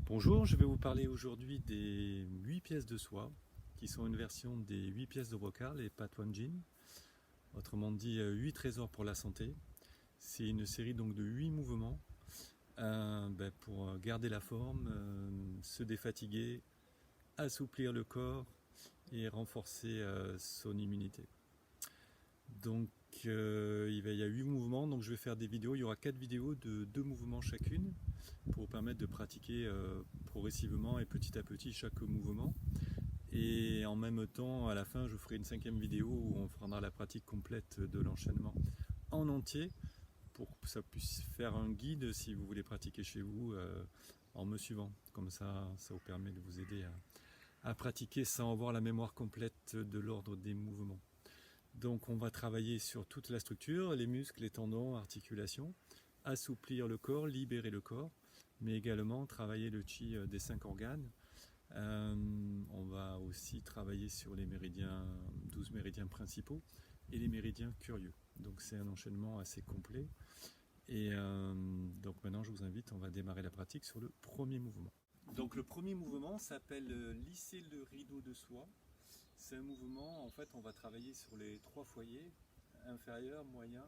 Bonjour, je vais vous parler aujourd'hui des 8 pièces de soie qui sont une version des 8 pièces de Brocard, les Patwangin, autrement dit 8 trésors pour la santé. C'est une série donc de 8 mouvements pour garder la forme, se défatiguer, assouplir le corps et renforcer son immunité. Donc il y a 8 mouvements, donc je vais faire des vidéos, il y aura 4 vidéos de 2 mouvements chacune pour vous permettre de pratiquer progressivement et petit à petit chaque mouvement. Et en même temps, à la fin, je vous ferai une 5e vidéo où on fera la pratique complète de l'enchaînement en entier pour que ça puisse faire un guide si vous voulez pratiquer chez vous en me suivant. Comme ça vous permet de vous aider à pratiquer sans avoir la mémoire complète de l'ordre des mouvements. Donc on va travailler sur toute la structure, les muscles, les tendons, articulations, assouplir le corps, libérer le corps, mais également travailler le chi des 5 organes. On va aussi travailler sur les méridiens, 12 méridiens principaux et les méridiens curieux. Donc c'est un enchaînement assez complet. Et donc maintenant je vous invite, on va démarrer la pratique sur le premier mouvement. Donc le premier mouvement s'appelle lisser le rideau de soie. C'est un mouvement, en fait on va travailler sur les 3 foyers, inférieur, moyen,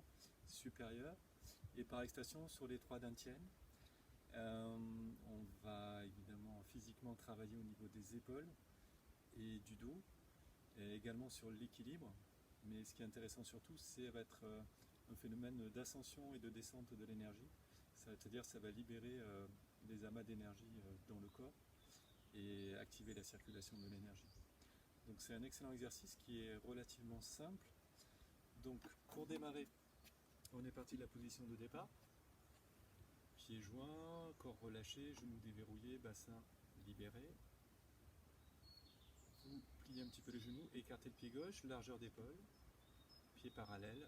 supérieur, et par extension sur les 3 dantiennes. On va évidemment physiquement travailler au niveau des épaules et du dos, et également sur l'équilibre. Mais ce qui est intéressant surtout, c'est va être un phénomène d'ascension et de descente de l'énergie. C'est-à-dire ça va libérer les amas d'énergie dans le corps et activer la circulation de l'énergie. Donc c'est un excellent exercice qui est relativement simple. Donc pour démarrer, on est parti de la position de départ. Pieds joints, corps relâché, genoux déverrouillés, bassin libéré. Vous pliez un petit peu les genoux, écartez le pied gauche, largeur d'épaule, pied parallèle.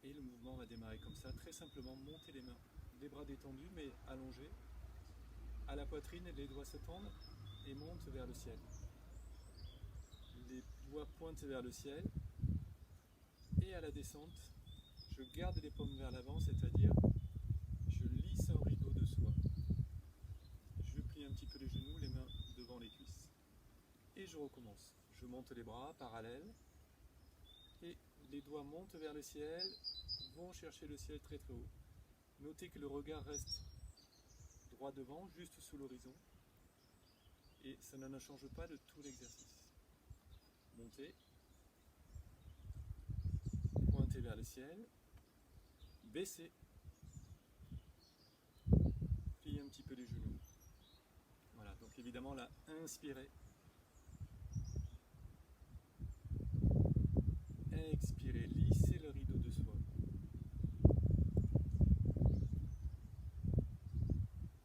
Et le mouvement va démarrer comme ça, très simplement, montez les mains, les bras détendus mais allongés. À la poitrine, les doigts se tendent et montent vers le ciel. Les doigts pointent vers le ciel. Et à la descente, je garde les paumes vers l'avant, c'est-à-dire je lisse un rideau de soie. Je plie un petit peu les genoux, les mains devant les cuisses. Et je recommence. Je monte les bras parallèles. Et les doigts montent vers le ciel, vont chercher le ciel très très haut. Notez que le regard reste droit devant, juste sous l'horizon. Et ça ne change pas de tout l'exercice. Montez. Pointez vers le ciel. Baissez. Pliez un petit peu les genoux. Voilà, donc évidemment là, inspirez. Expirez, lissez le rideau de soie.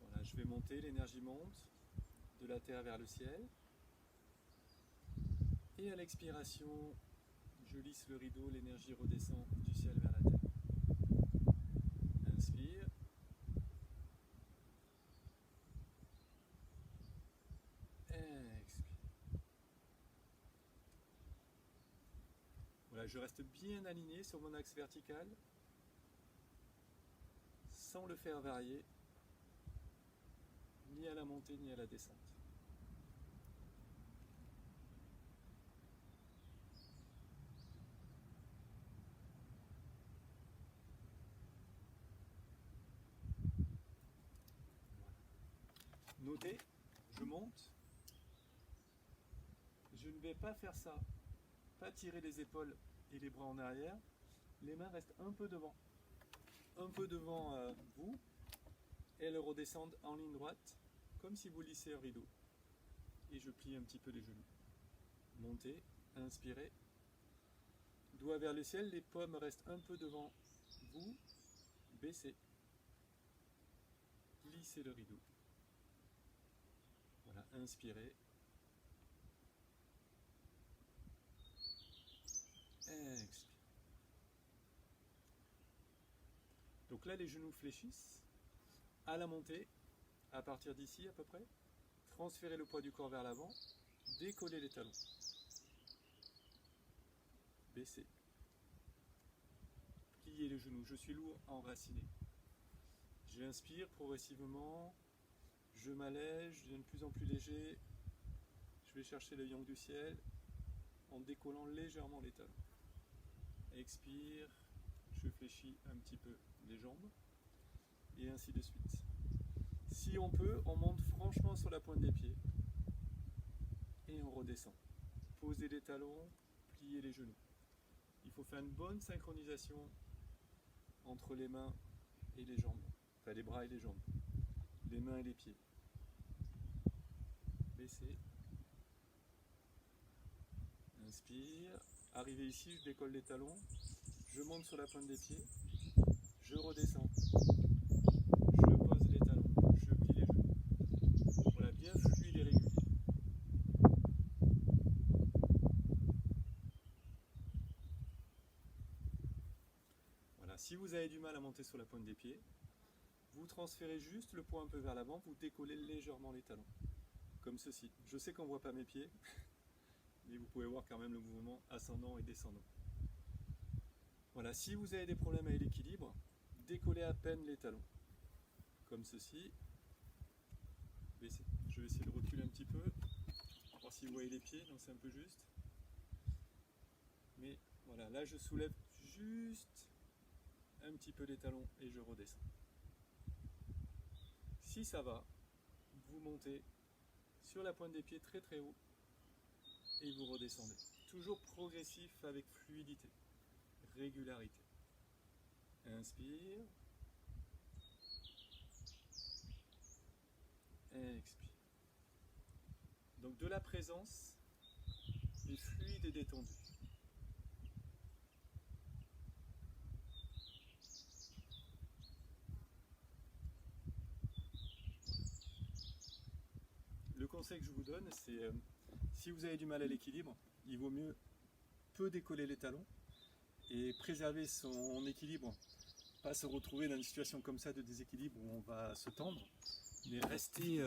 Voilà, je vais monter, l'énergie monte de la terre vers le ciel. Et à l'expiration, je lisse le rideau, l'énergie redescend du ciel vers la terre. Inspire. Expire. Voilà, je reste bien aligné sur mon axe vertical, sans le faire varier, ni à la montée ni à la descente. Notez, je monte. Je ne vais pas faire ça, pas tirer les épaules et les bras en arrière. Les mains restent un peu devant vous. Et elles redescendent en ligne droite, comme si vous lissez un rideau. Et je plie un petit peu les genoux. Montez, inspirez. Doigts vers le ciel, les paumes restent un peu devant vous. Baissez. Lissez le rideau. Voilà, inspirez. Expire. Donc là, les genoux fléchissent. À la montée, à partir d'ici à peu près, transférez le poids du corps vers l'avant, décollez les talons. Baissez. Pliez les genoux, je suis lourd, enraciné. J'inspire progressivement, je m'allège, je deviens de plus en plus léger. Je vais chercher le yang du ciel en décollant légèrement les talons. Expire, je fléchis un petit peu les jambes et ainsi de suite. Si on peut, on monte franchement sur la pointe des pieds et on redescend. Posez les talons, pliez les genoux. Il faut faire une bonne synchronisation entre les mains et les jambes, enfin les bras et les jambes, les mains et les pieds. Baissez. Inspire. Arrivé ici, je décolle les talons, je monte sur la pointe des pieds, je redescends, je pose les talons, je plie les genoux. Voilà, bien fluide et régulier. Voilà, si vous avez du mal à monter sur la pointe des pieds, vous transférez juste le poids un peu vers l'avant, vous décollez légèrement les talons, comme ceci. Je sais qu'on ne voit pas mes pieds, mais vous pouvez voir quand même le mouvement ascendant et descendant. Voilà, si vous avez des problèmes avec l'équilibre, décollez à peine les talons, comme ceci. Baissez. Je vais essayer de reculer un petit peu, voir si vous voyez les pieds, donc c'est un peu juste. Mais voilà, là je soulève juste un petit peu les talons et je redescends. Si ça va, vous montez sur la pointe des pieds très très haut et vous redescendez. Toujours progressif avec fluidité, régularité. Inspire. Expire. Donc de la présence et fluide et détendu. Le conseil que je vous donne, c'est si vous avez du mal à l'équilibre, il vaut mieux peu décoller les talons et préserver son équilibre, pas se retrouver dans une situation comme ça de déséquilibre où on va se tendre, mais rester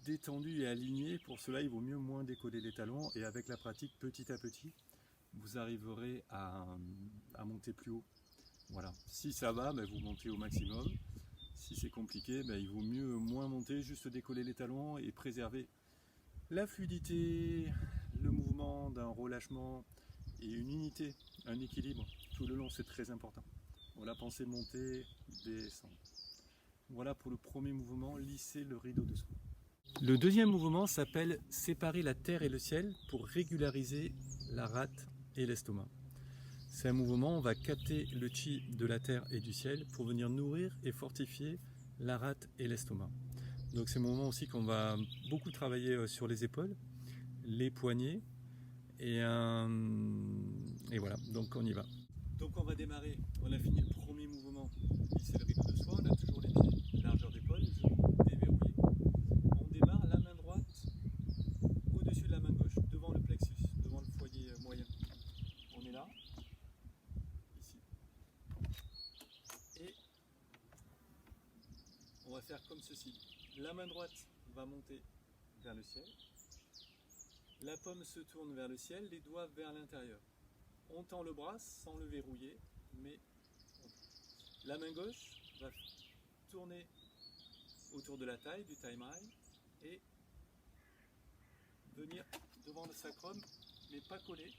détendu et aligné. Pour cela, il vaut mieux moins décoller les talons et avec la pratique, petit à petit, vous arriverez à monter plus haut. Voilà. Si ça va, ben vous montez au maximum. Si c'est compliqué, ben il vaut mieux moins monter, juste décoller les talons et préserver la fluidité, le mouvement d'un relâchement et une unité, un équilibre tout le long, c'est très important. Voilà, pensez monter, descendre. Voilà pour le premier mouvement, lisser le rideau de soie. Le deuxième mouvement s'appelle séparer la terre et le ciel pour régulariser la rate et l'estomac. C'est un mouvement, on va capter le chi de la terre et du ciel pour venir nourrir et fortifier la rate et l'estomac. Donc c'est un moment aussi qu'on va beaucoup travailler sur les épaules, les poignets et voilà, donc on y va. Donc on va démarrer, on a fini le premier mouvement, lisser le rideau de soie, on a toujours les pieds, largeur d'épaule, les genoux déverrouillés. On démarre la main droite au-dessus de la main gauche, devant le plexus, devant le foyer moyen. On est là, ici. Et on va faire comme ceci. La main droite va monter vers le ciel. La paume se tourne vers le ciel, les doigts vers l'intérieur. On tend le bras sans le verrouiller, mais la main gauche va tourner autour de la taille, du taimai, et venir devant le sacrum, mais pas coller,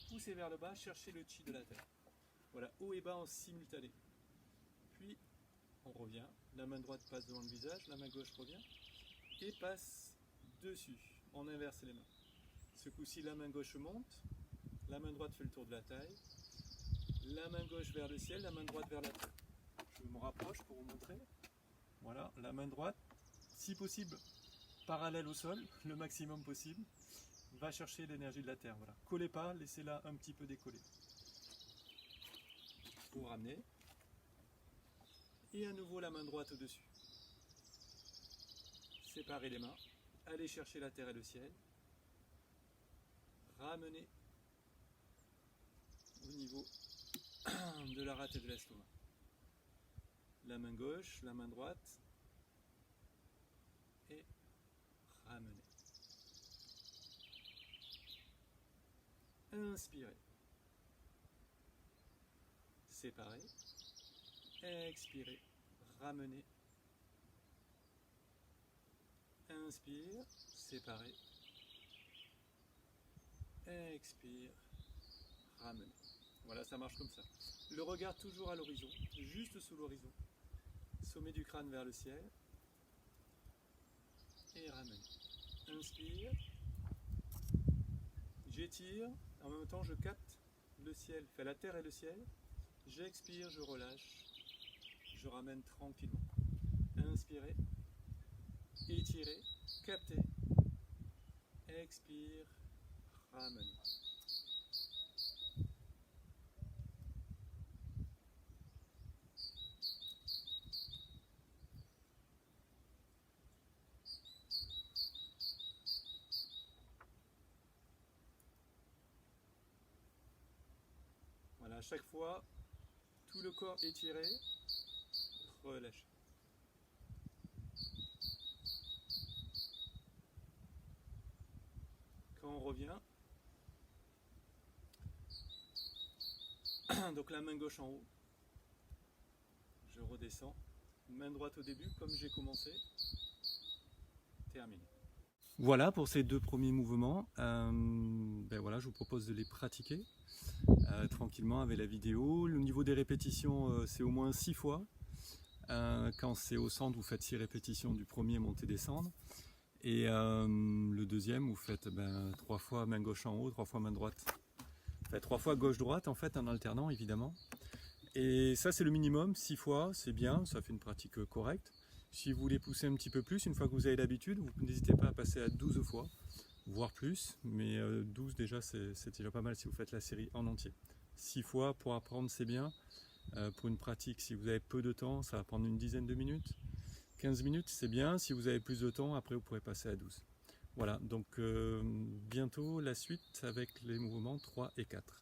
pousser vers le bas, chercher le chi de la terre. Voilà, haut et bas en simultané. Puis on revient, la main droite passe devant le visage, la main gauche revient, et passe dessus. On inverse les mains. Ce coup-ci, la main gauche monte, la main droite fait le tour de la taille, la main gauche vers le ciel, la main droite vers la terre. Je me rapproche pour vous montrer. Voilà, la main droite, si possible, parallèle au sol, le maximum possible, va chercher l'énergie de la terre. Voilà. Collez pas, laissez-la un petit peu décoller. Vous ramenez. Et à nouveau la main droite au-dessus. Séparez les mains, allez chercher la terre et le ciel. Ramenez au niveau de la rate et de l'estomac. La main gauche, la main droite, et ramenez. Inspirez. Séparez. expirez, ramenez, inspire, séparez, expire, ramenez. Voilà, ça marche comme ça. Le regard toujours à l'horizon, juste sous l'horizon, sommet du crâne vers le ciel, et ramenez. Inspire, j'étire, en même temps je capte le ciel, fait la terre et le ciel, j'expire, je relâche, je ramène tranquillement. Inspirez, étirez, captez, expire, ramenez. Voilà, à chaque fois, tout le corps étiré, relâchez. Quand on revient, donc la main gauche en haut, je redescends, main droite au début, comme j'ai commencé, terminé. Voilà pour ces deux premiers mouvements. Voilà, je vous propose de les pratiquer tranquillement avec la vidéo. Le niveau des répétitions, c'est au moins 6 fois. Quand c'est au centre, vous faites 6 répétitions du premier monter descendre. Et le deuxième, vous faites 3 fois main gauche en haut, 3 fois main droite. Enfin, 3 fois gauche-droite en fait, en alternant évidemment. Et ça c'est le minimum, 6 fois, c'est bien, ça fait une pratique correcte. Si vous voulez pousser un petit peu plus, une fois que vous avez l'habitude, vous n'hésitez pas à passer à 12 fois, voire plus. Mais 12 déjà, c'est déjà pas mal si vous faites la série en entier. 6 fois pour apprendre, c'est bien. Pour une pratique, si vous avez peu de temps, ça va prendre une dizaine de minutes. 15 minutes, c'est bien. Si vous avez plus de temps, après vous pourrez passer à 12. Voilà, donc bientôt la suite avec les mouvements 3 et 4.